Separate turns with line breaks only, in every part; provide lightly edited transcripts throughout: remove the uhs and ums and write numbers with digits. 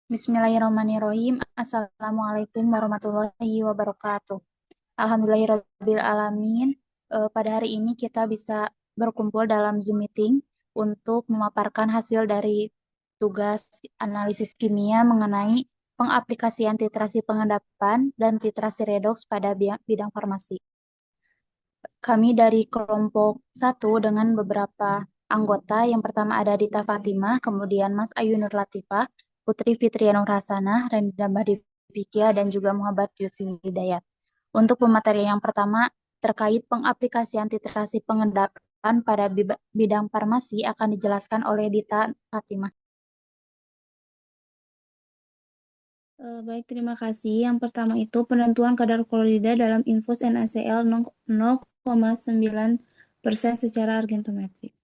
Bismillahirrahmanirrahim. Assalamualaikum warahmatullahi wabarakatuh. Alhamdulillahirabbil alamin. Pada hari ini kita bisa berkumpul dalam Zoom meeting untuk memaparkan hasil dari tugas analisis kimia mengenai pengaplikasian titrasi pengendapan dan titrasi redoks pada bidang farmasi. Kami dari kelompok 1 dengan beberapa anggota. Yang pertama ada Dita Fatimah, kemudian Mas Ayu Nur Latifah, Putri Fitriana Hasanah, Rendra Bahdi Fikia, dan juga Muhammad Yusri Hidayat. Untuk pematerian yang pertama, terkait pengaplikasian titrasi pengendapan pada bidang farmasi akan dijelaskan oleh Dita Fatimah.
Baik, terima kasih. Yang pertama itu penentuan kadar klorida dalam infus NaCl 0,9% secara argentometrik.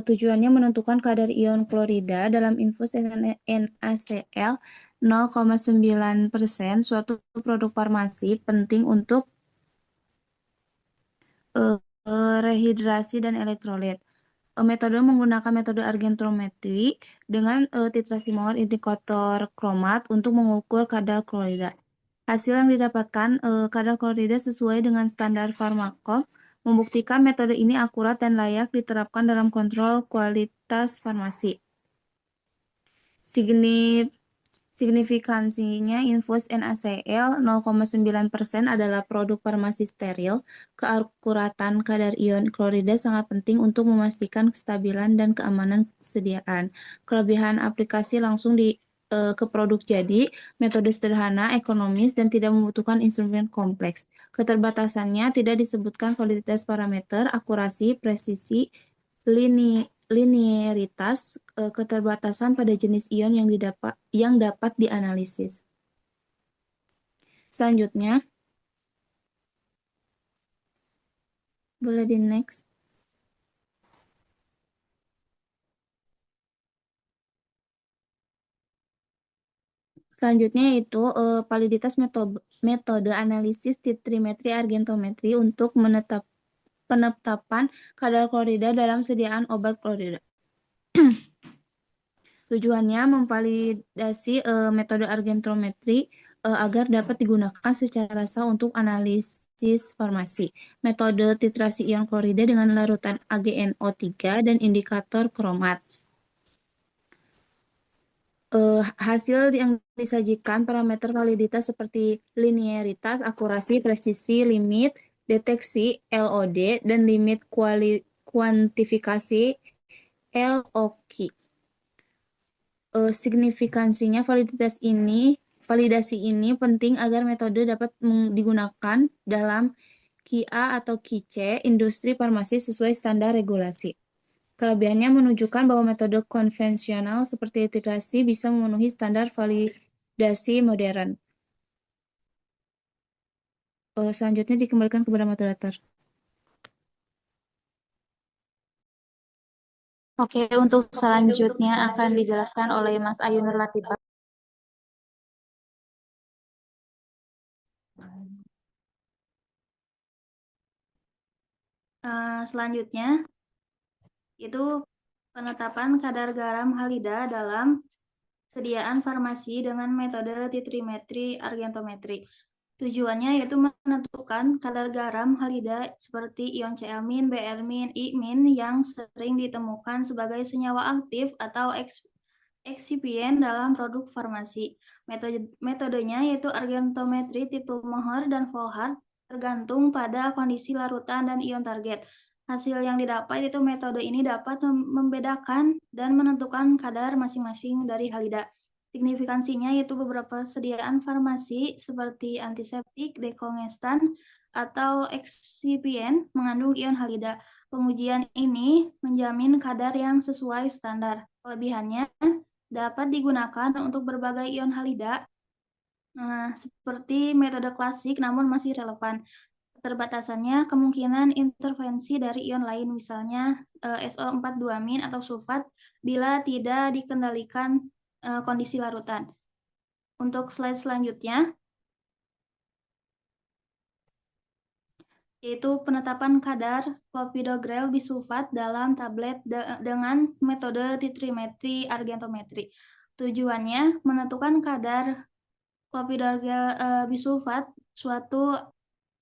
Tujuannya menentukan kadar ion klorida dalam infus NaCl 0,9%, suatu produk farmasi penting untuk rehidrasi dan elektrolit. Metode menggunakan metode argentometri dengan titrasi Mohr indikator kromat untuk mengukur kadar klorida. Hasil yang didapatkan kadar klorida sesuai dengan standar Farmakom membuktikan metode ini akurat dan layak diterapkan dalam kontrol kualitas farmasi. Signifikansinya infus NaCl 0,9% adalah produk farmasi steril. Keakuratan kadar ion klorida sangat penting untuk memastikan kestabilan dan keamanan kesediaan. Kelebihan aplikasi langsung ke produk jadi, metode sederhana, ekonomis, dan tidak membutuhkan instrumen kompleks. Keterbatasannya tidak disebutkan validitas parameter, akurasi, presisi, linearitas, keterbatasan pada jenis ion yang dapat dianalisis. Selanjutnya, boleh di next. Selanjutnya yaitu validitas metode analisis titrimetri argentometri untuk penetapan kadar klorida dalam sediaan obat klorida. Tujuannya memvalidasi metode argentometri agar dapat digunakan secara sah untuk analisis farmasi. Metode titrasi ion klorida dengan larutan AgNO3 dan indikator kromat. Hasil yang disajikan parameter validitas seperti linearitas, akurasi, presisi, limit deteksi LOD, dan limit kuantifikasi LOQ. Signifikansinya validasi ini penting agar metode dapat digunakan dalam QA atau QC industri farmasi sesuai standar regulasi. Kelebihannya menunjukkan bahwa metode konvensional seperti titrasi bisa memenuhi standar validasi modern. Selanjutnya dikembalikan kepada moderator.
Oke, untuk selanjutnya akan dijelaskan oleh Mas Ayu Nur Latifah. Selanjutnya itu penetapan kadar garam halida dalam sediaan farmasi dengan metode titrimetri argentometri. Tujuannya yaitu menentukan kadar garam halida seperti ion Cl-, Br-, I- yang sering ditemukan sebagai senyawa aktif atau eksipien dalam produk farmasi. Metodenya yaitu argentometri tipe Mohr dan Volhard tergantung pada kondisi larutan dan ion target. Hasil yang didapat itu metode ini dapat membedakan dan menentukan kadar masing-masing dari halida. Signifikansinya yaitu beberapa sediaan farmasi seperti antiseptik, dekongestan, atau eksipien mengandung ion halida. Pengujian ini menjamin kadar yang sesuai standar. Kelebihannya dapat digunakan untuk berbagai ion halida, seperti metode klasik namun masih relevan. Keterbatasannya kemungkinan intervensi dari ion lain, misalnya SO42- atau sulfat, bila tidak dikendalikan kondisi larutan. Untuk slide selanjutnya, yaitu penetapan kadar clopidogrel bisulfat dalam tablet dengan metode titrimetri argentometri. Tujuannya menentukan kadar clopidogrel bisulfat, suatu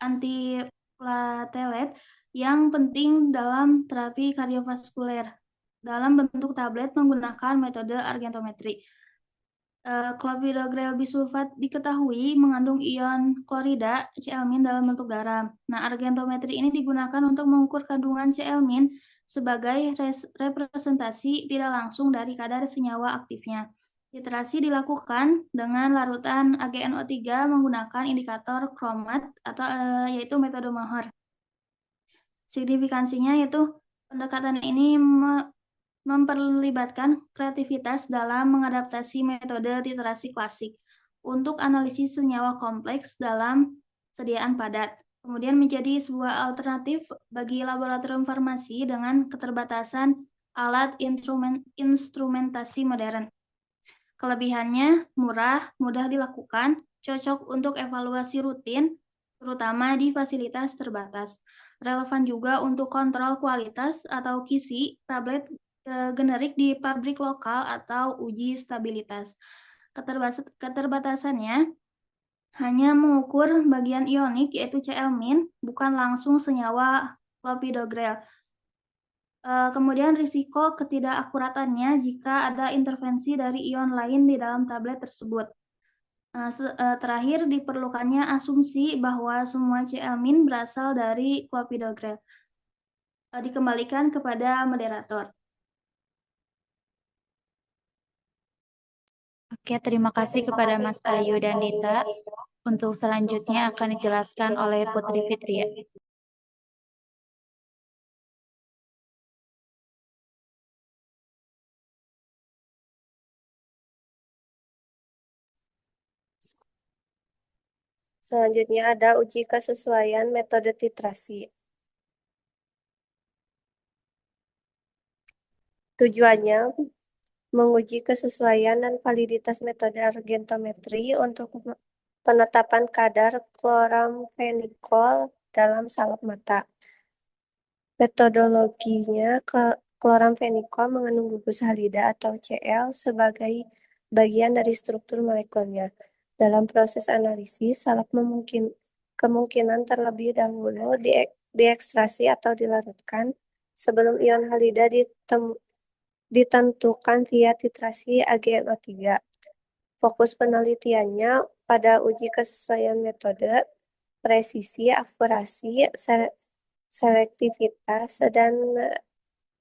antiplatelet yang penting dalam terapi kardiovaskuler dalam bentuk tablet menggunakan metode argentometri. Clopidogrel bisulfat diketahui mengandung ion klorida Cl- dalam bentuk garam. Nah, argentometri ini digunakan untuk mengukur kandungan Cl- sebagai representasi tidak langsung dari kadar senyawa aktifnya. Titrasi dilakukan dengan larutan AgNO3 menggunakan indikator kromat atau yaitu metode Maher. Signifikansinya yaitu pendekatan ini memperlibatkan kreativitas dalam mengadaptasi metode titrasi klasik untuk analisis senyawa kompleks dalam sediaan padat. Kemudian menjadi sebuah alternatif bagi laboratorium farmasi dengan keterbatasan alat instrumentasi modern. Kelebihannya murah, mudah dilakukan, cocok untuk evaluasi rutin, terutama di fasilitas terbatas. Relevan juga untuk kontrol kualitas atau QC tablet generik di pabrik lokal atau uji stabilitas. Keterbatasannya hanya mengukur bagian ionik yaitu Cl-, bukan langsung senyawa clopidogrel. Kemudian risiko ketidakakuratannya jika ada intervensi dari ion lain di dalam tablet tersebut. Terakhir, diperlukannya asumsi bahwa semua Cl- berasal dari clopidogrel. Dikembalikan kepada moderator.
Oke, terima kasih kepada Mas Ayu dan Dita. Untuk selanjutnya akan dijelaskan oleh Putri Fitria.
Selanjutnya ada uji kesesuaian metode titrasi. Tujuannya menguji kesesuaian dan validitas metode argentometri untuk penetapan kadar chloramphenicol dalam salep mata. Metodologinya, chloramphenicol mengandung gugus halida atau Cl sebagai bagian dari struktur molekulnya. Dalam proses analisis, salep kemungkinan terlebih dahulu diekstraksi atau dilarutkan sebelum ion halida ditentukan via titrasi AgNO3. Fokus penelitiannya pada uji kesesuaian metode, presisi, akurasi, selektivitas, dan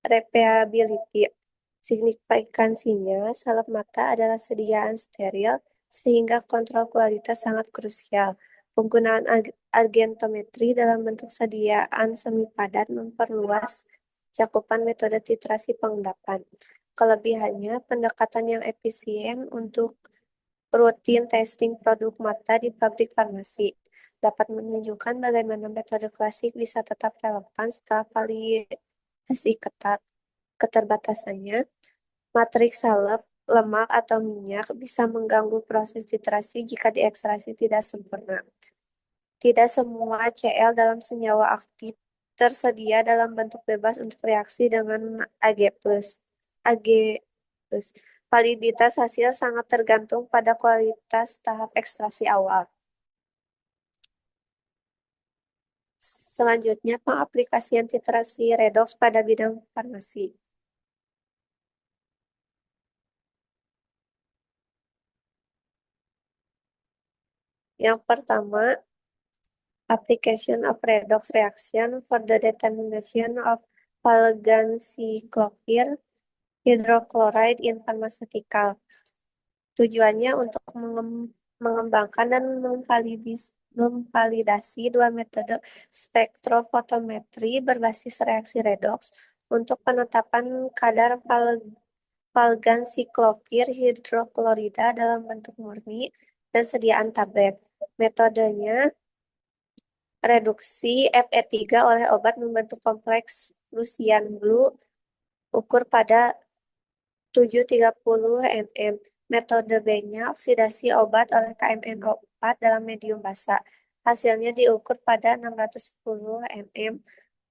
repeability. Signifikansinya, salep mata adalah sediaan steril, sehingga kontrol kualitas sangat krusial. Penggunaan argentometri dalam bentuk sediaan semi padat memperluas cakupan metode titrasi pengendapan. Kelebihannya, pendekatan yang efisien untuk rutin testing produk mata di pabrik farmasi dapat menunjukkan bagaimana metode klasik bisa tetap relevan setelah validasi ketat. Keterbatasannya, matriks salep, lemak, atau minyak bisa mengganggu proses titrasi jika diekstraksi tidak sempurna. Tidak semua Cl dalam senyawa aktif tersedia dalam bentuk bebas untuk reaksi dengan Ag+. Ag+. Validitas hasil sangat tergantung pada kualitas tahap ekstraksi awal. Selanjutnya, pengaplikasian titrasi redox pada bidang farmasi. Yang pertama, application of redox reaction for the determination of valganciclovir hydrochloride in pharmaceutical. Tujuannya untuk mengembangkan dan memvalidasi dua metode spektrofotometri berbasis reaksi redox untuk penetapan kadar valganciclovir hidroklorida dalam bentuk murni dan sediaan tablet. Metodenya reduksi Fe3 oleh obat membentuk kompleks Prussian Blue ukur pada 730 nm. Metode B-nya oksidasi obat oleh KMNO4 dalam medium basah. Hasilnya diukur pada 610 nm.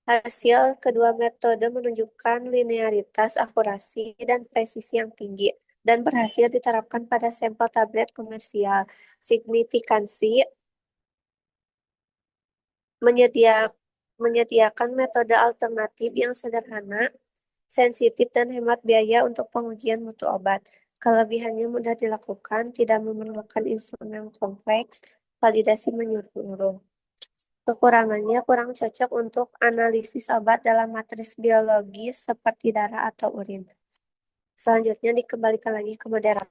Hasil kedua metode menunjukkan linearitas, akurasi, dan presisi yang tinggi. dan berhasil diterapkan pada sampel tablet komersial. Signifikansi menyediakan metode alternatif yang sederhana, sensitif, dan hemat biaya untuk pengujian mutu obat. Kelebihannya mudah dilakukan, tidak memerlukan instrumen kompleks, validasi menyeluruh. Kekurangannya kurang cocok untuk analisis obat dalam matris biologis seperti darah atau urin. Selanjutnya dikembalikan lagi ke moderator.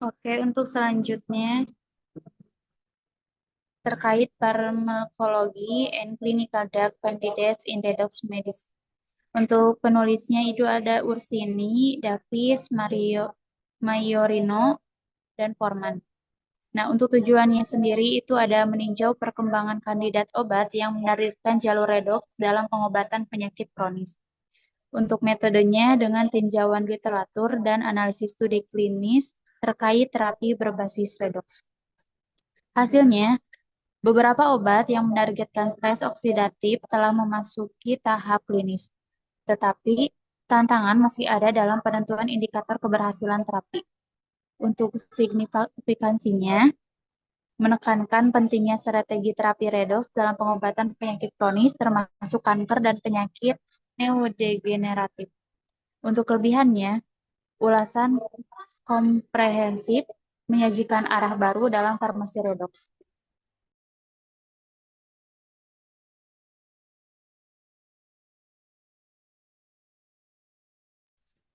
Oke, untuk selanjutnya terkait pharmacology and clinical drug candidates in redox medicine. Untuk penulisnya itu ada Ursini, Davis, Maiorino, dan Forman. Nah, untuk tujuannya sendiri itu ada meninjau perkembangan kandidat obat yang menarirkan jalur redox dalam pengobatan penyakit kronis. Untuk metodenya dengan tinjauan literatur dan analisis studi klinis terkait terapi berbasis redox. Hasilnya, beberapa obat yang menargetkan stres oksidatif telah memasuki tahap klinis, tetapi tantangan masih ada dalam penentuan indikator keberhasilan terapi. Untuk signifikansinya, menekankan pentingnya strategi terapi redox dalam pengobatan penyakit kronis termasuk kanker dan penyakit neurodegeneratif. Untuk kelebihannya, ulasan komprehensif menyajikan arah baru dalam farmasi redox.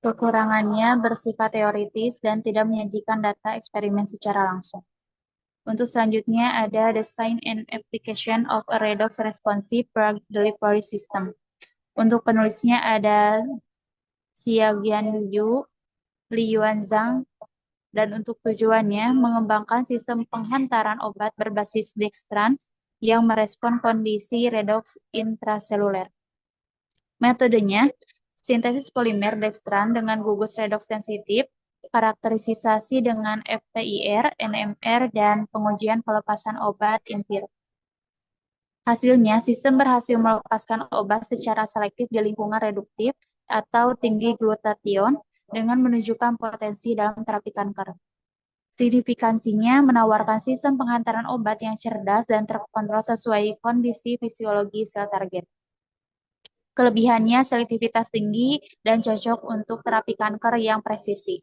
Kekurangannya bersifat teoritis dan tidak menyajikan data eksperimen secara langsung. Untuk selanjutnya ada Design and Application of a Redox Responsive Drug Delivery System. Untuk penulisnya ada Xiaoyan Yu, Li Yuanzhang, dan untuk tujuannya mengembangkan sistem penghantaran obat berbasis dextran yang merespon kondisi redox intraseluler. Metodenya, sintesis polimer dextran dengan gugus redox sensitif, karakterisasi dengan FTIR, NMR, dan pengujian pelepasan obat in vivo. Hasilnya, sistem berhasil melepaskan obat secara selektif di lingkungan reduktif atau tinggi glutathione dengan menunjukkan potensi dalam terapi kanker. Signifikansinya menawarkan sistem penghantaran obat yang cerdas dan terkontrol sesuai kondisi fisiologi sel target. Kelebihannya selektivitas tinggi dan cocok untuk terapi kanker yang presisi.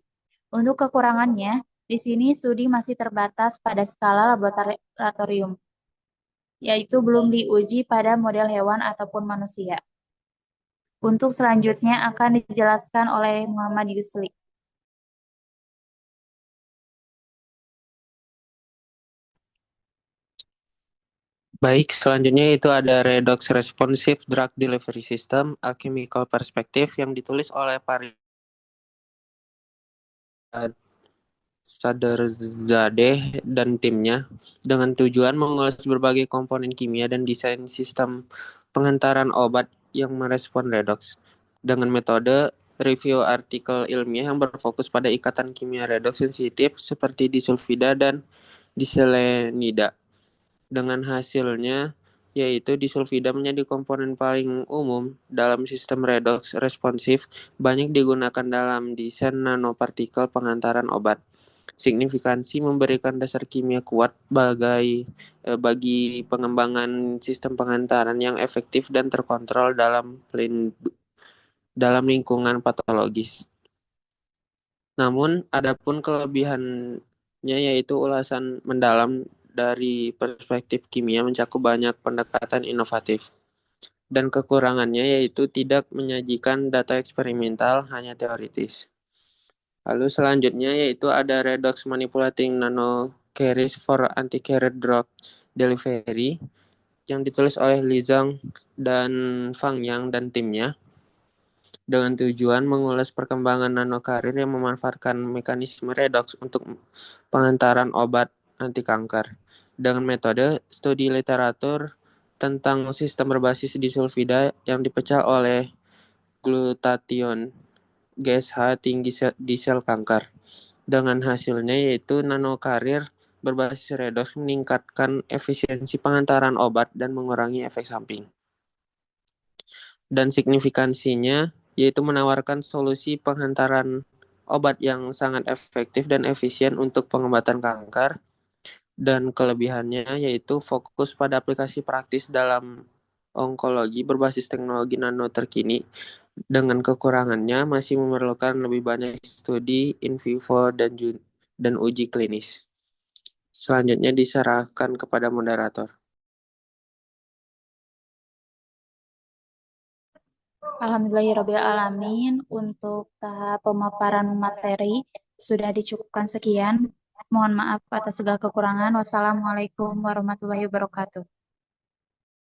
Untuk kekurangannya, di sini studi masih terbatas pada skala laboratorium, yaitu belum diuji pada model hewan ataupun manusia. Untuk selanjutnya akan dijelaskan oleh Muhammad Yusli.
Baik, selanjutnya itu ada Redox Responsive Drug Delivery System, A Chemical Perspective yang ditulis oleh Farid Sadrzadeh dan timnya dengan tujuan mengulas berbagai komponen kimia dan desain sistem penghantaran obat yang merespon redox dengan metode review artikel ilmiah yang berfokus pada ikatan kimia redox sensitif seperti disulfida dan diselenida. Dengan hasilnya, yaitu disulfida menjadi komponen paling umum dalam sistem redox responsif, banyak digunakan dalam desain nanopartikel penghantaran obat. Signifikansi memberikan dasar kimia kuat bagi pengembangan sistem penghantaran yang efektif dan terkontrol dalam lingkungan patologis. Namun, adapun kelebihannya yaitu ulasan mendalam dari perspektif kimia mencakup banyak pendekatan inovatif. Dan kekurangannya yaitu tidak menyajikan data eksperimental, hanya teoritis. Lalu selanjutnya yaitu ada Redox Manipulating Nanocarriers for Anti-Carrier Drug Delivery yang ditulis oleh Li Zhang dan Fang Yang dan timnya dengan tujuan mengulas perkembangan nanokarir yang memanfaatkan mekanisme redox untuk penghantaran obat anti kanker dengan metode studi literatur tentang sistem berbasis disulfida yang dipecah oleh glutathione GSH tinggi di sel kanker. Dengan hasilnya yaitu nanokarir berbasis redox meningkatkan efisiensi pengantaran obat dan mengurangi efek samping. Dan signifikansinya yaitu menawarkan solusi penghantaran obat yang sangat efektif dan efisien untuk pengobatan kanker. Dan kelebihannya yaitu fokus pada aplikasi praktis dalam onkologi berbasis teknologi nano terkini. Dengan kekurangannya masih memerlukan lebih banyak studi in vivo dan uji klinis. Selanjutnya diserahkan kepada moderator.
Alhamdulillahirrabbilalamin, untuk tahap pemaparan materi sudah dicukupkan sekian. Mohon maaf atas segala kekurangan. Wassalamualaikum warahmatullahi wabarakatuh.